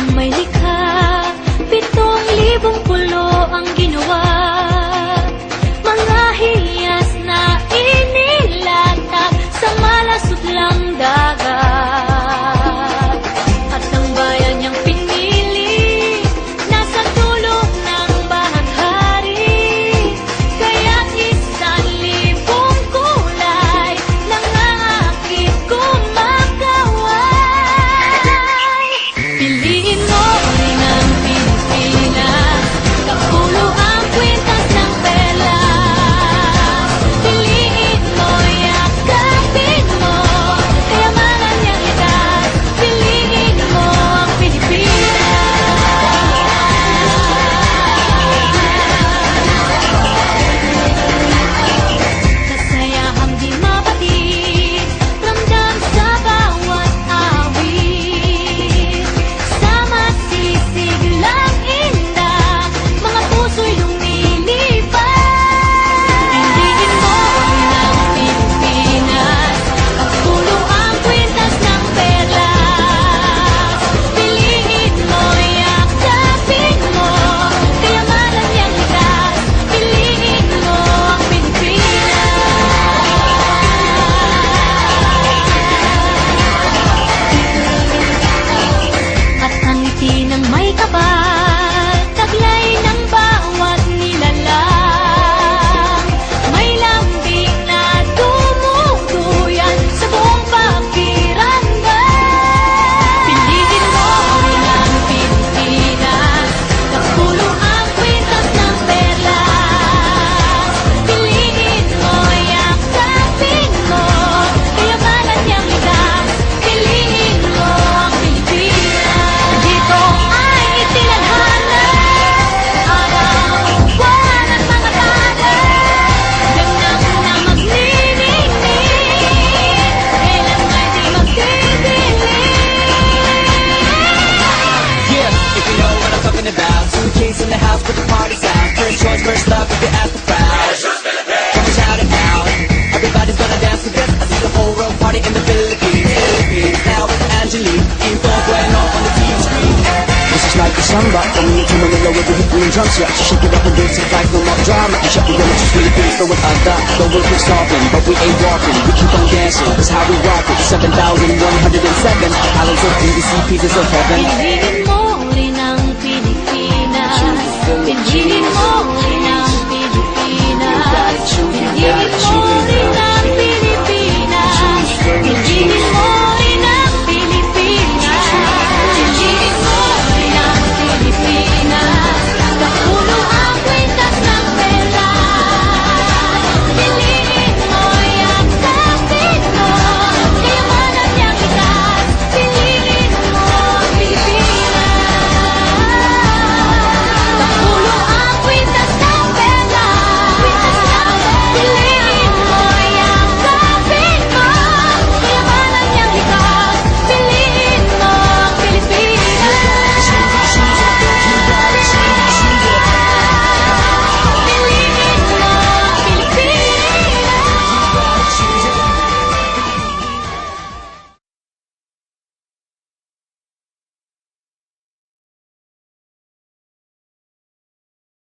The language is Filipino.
Ang may likha, 7,000 pulo ang ginawa. Mga hiyas na inilatag sa malasutlang dagat. At ang bayan niyang pinili, nasa dulo ng bahaghari. Kaya't 1,000 kulay nangangakit kumakaway. Piliin mo rin ang Pilipinas, kapulo ang kwintas ng perlas. Piliin mo, yakapin mo, kayamanan niyang likas. Piliin mo ang Pilipinas. Kasayahang di mapatid, ramdam sa bawat awit. Sama sisiglang indah, mga puso'y lumilipad. Piliin mo rin ang Pilipinas, kapulo ang kwintas ng perlas. Piliin mo, yakapin mo, kayamanan niyang likas. Piliin mo ang Pilipinas. At ang ngiti ng may kapal, taglay ng bawat nilalang. May lambing na tumutuyan sa buong pakiramdam. Piliin mo rin ang Pilipinas, kapulo ang kwintas ng perlas. Piliin mo, yakapin mo, kayamanan niyang likas. Piliin mo ang Pilipinas. Dito ay itinadhana, araw, buwan at mga tala. Ganap na magniningning, kailan ay di magdidilim. Yeah, if you know what I'm talking about. Suitcase in the house, put the party's out. First choice, first love, if you ask the crowd. Come and shout it out. Everybody's gonna dance to this. I see the whole world party in the Philippines. Now with Angelique, info going off on the TV screen. This is like a samba, coming into Manila with the hit green drum set. She shake it up and dance it like no more drama. And shut the door, just Philippines, throw it out that. The world keeps talking, but we ain't walking. We keep on dancing, that's how we rock it. 7,107 islands of BBC, pieces of heaven. Piliin mo rin ang Pilipinas. Piliin mo